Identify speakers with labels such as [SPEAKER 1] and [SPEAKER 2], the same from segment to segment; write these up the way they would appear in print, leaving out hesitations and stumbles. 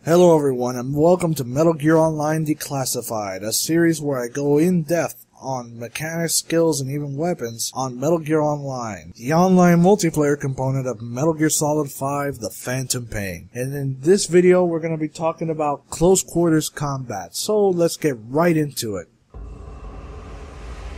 [SPEAKER 1] Hello everyone, and welcome to Metal Gear Online Declassified, a series where I go in depth on mechanics, skills, and even weapons on Metal Gear Online, the online multiplayer component of Metal Gear Solid 5, The Phantom Pain. And in this video, we're going to be talking about close quarters combat, so let's get right into it.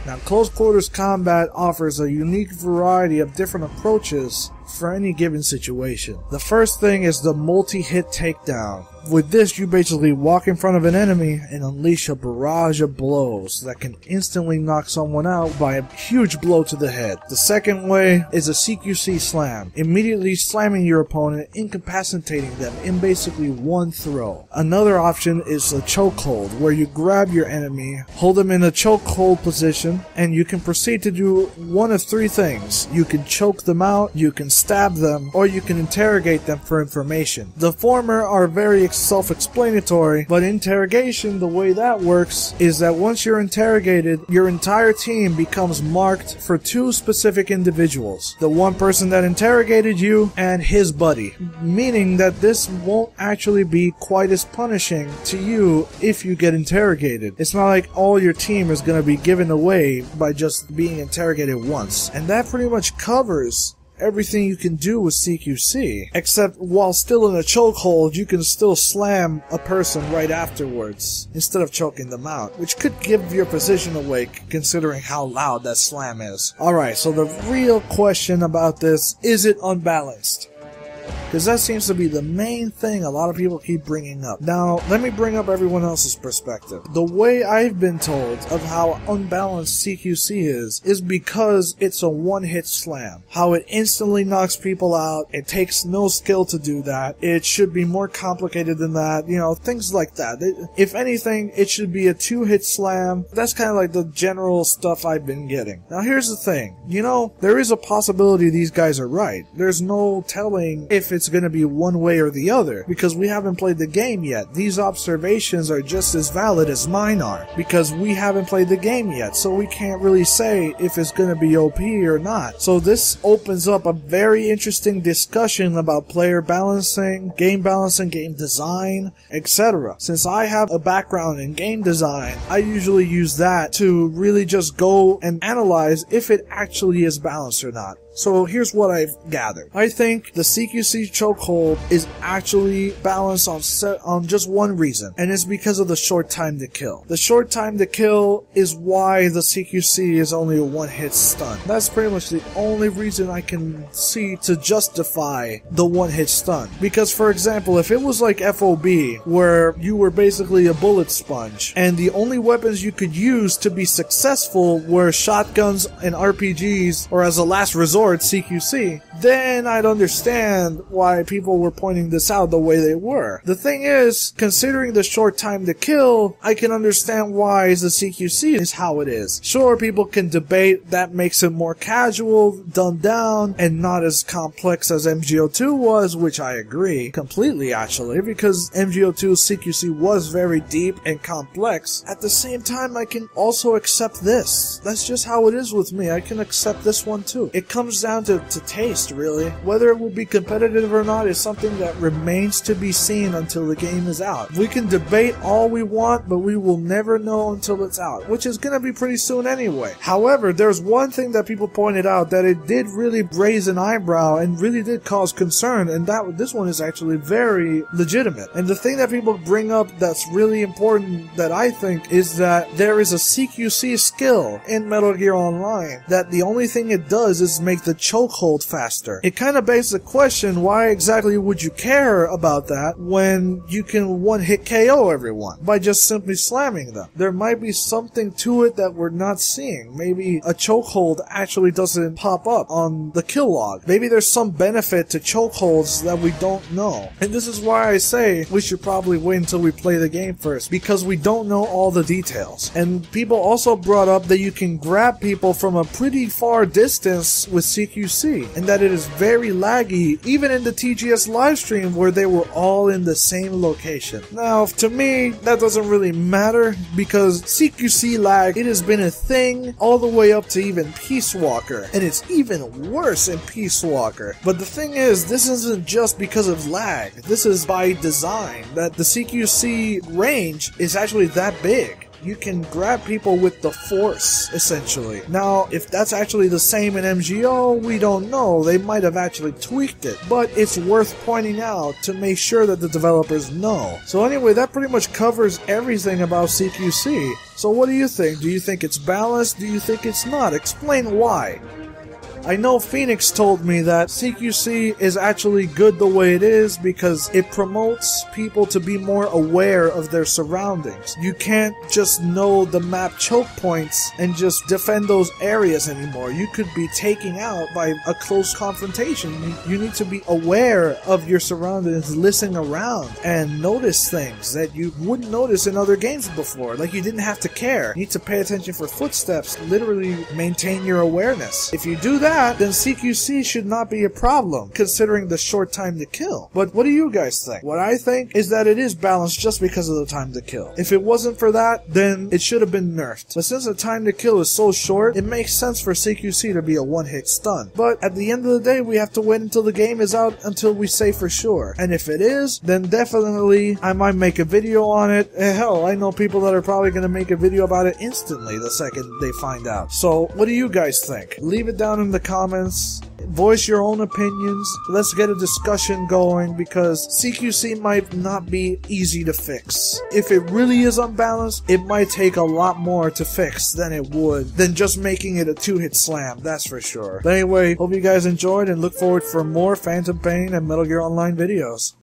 [SPEAKER 1] Now, close quarters combat offers a unique variety of different approaches for any given situation. The first thing is the multi-hit takedown. With this, you basically walk in front of an enemy and unleash a barrage of blows that can instantly knock someone out by a huge blow to the head. The second way is a CQC slam, immediately slamming your opponent, incapacitating them in basically one throw. Another option is a chokehold, where you grab your enemy, hold them in a chokehold position, and you can proceed to do one of three things. You can choke them out, you can stab them, or you can interrogate them for information. The former are very self-explanatory, but interrogation, the way that works is that once you're interrogated, your entire team becomes marked for two specific individuals. The one person that interrogated you and his buddy, meaning that this won't actually be quite as punishing to you if you get interrogated. It's not like all your team is going to be given away by just being interrogated once. And that pretty much covers everything you can do with CQC, except while still in a chokehold, you can still slam a person right afterwards, instead of choking them out, which could give your position away considering how loud that slam is. Alright, so the real question about this, is it unbalanced? Because that seems to be the main thing a lot of people keep bringing up. Now, let me bring up everyone else's perspective. The way I've been told of how unbalanced CQC is because it's a one-hit slam. How it instantly knocks people out, it takes no skill to do that, it should be more complicated than that, you know, things like that. If anything, it should be a two-hit slam. That's kind of like the general stuff I've been getting. Now, here's the thing. You know, there is a possibility these guys are right. There's no telling if it's going to be one way or the other, because we haven't played the game yet. These observations are just as valid as mine are, because we haven't played the game yet, so we can't really say if it's going to be OP or not. So this opens up a very interesting discussion about player balancing, game design, etc. Since I have a background in game design, I usually use that to really just go and analyze if it actually is balanced or not. So here's what I've gathered. I think the CQC chokehold is actually balanced on just one reason, and it's because of the short time to kill. The short time to kill is why the CQC is only a one-hit stun. That's pretty much the only reason I can see to justify the one-hit stun. Because, for example, if it was like FOB, where you were basically a bullet sponge, and the only weapons you could use to be successful were shotguns and RPGs, or as a last resort, CQC, then I'd understand why people were pointing this out the way they were. The thing is, considering the short time to kill, I can understand why the CQC is how it is. Sure, people can debate that makes it more casual, dumbed down, and not as complex as MGO2 was, which I agree completely actually, because MGO2's CQC was very deep and complex. At the same time, I can also accept this. That's just how it is with me. I can accept this one too. It comes down to taste, really. Whether it will be competitive or not is something that remains to be seen until the game is out. We can debate all we want, but we will never know until it's out, which is gonna be pretty soon anyway. However, there's one thing that people pointed out that it did really raise an eyebrow and really did cause concern, and this one is actually very legitimate. And the thing that people bring up that's really important that I think is that there is a CQC skill in Metal Gear Online that the only thing it does is make the chokehold faster. It kind of begs the question, why exactly would you care about that when you can one-hit KO everyone by just simply slamming them? There might be something to it that we're not seeing. Maybe a chokehold actually doesn't pop up on the kill log. Maybe there's some benefit to chokeholds that we don't know. And this is why I say we should probably wait until we play the game first, because we don't know all the details. And people also brought up that you can grab people from a pretty far distance with CQC, and that it is very laggy, even in the TGS livestream where they were all in the same location. Now, to me, that doesn't really matter because CQC lag, it has been a thing all the way up to even Peace Walker, and it's even worse in Peace Walker. But the thing is, this isn't just because of lag. This is by design, that the CQC range is actually that big. You can grab people with the force, essentially. Now, if that's actually the same in MGO, we don't know. They might have actually tweaked it. But it's worth pointing out to make sure that the developers know. So anyway, that pretty much covers everything about CQC. So what do you think? Do you think it's balanced? Do you think it's not? Explain why. I know Phoenix told me that CQC is actually good the way it is because it promotes people to be more aware of their surroundings. You can't just know the map choke points and just defend those areas anymore. You could be taken out by a close confrontation. You need to be aware of your surroundings, listen around, and notice things that you wouldn't notice in other games before. Like, you didn't have to care. You need to pay attention for footsteps, literally maintain your awareness. If you do that, then CQC should not be a problem, considering the short time to kill. But what do you guys think? What I think is that it is balanced just because of the time to kill. If it wasn't for that, then it should have been nerfed. But since the time to kill is so short, it makes sense for CQC to be a one-hit stun. But at the end of the day, we have to wait until the game is out until we say for sure. And if it is, then definitely I might make a video on it. Hell, I know people that are probably going to make a video about it instantly the second they find out. So what do you guys think? Leave it down in the comments. Voice your own opinions. Let's get a discussion going because CQC might not be easy to fix. If it really is unbalanced, it might take a lot more to fix than just making it a two-hit slam, that's for sure. But anyway, hope you guys enjoyed and look forward for more Phantom Pain and Metal Gear Online videos.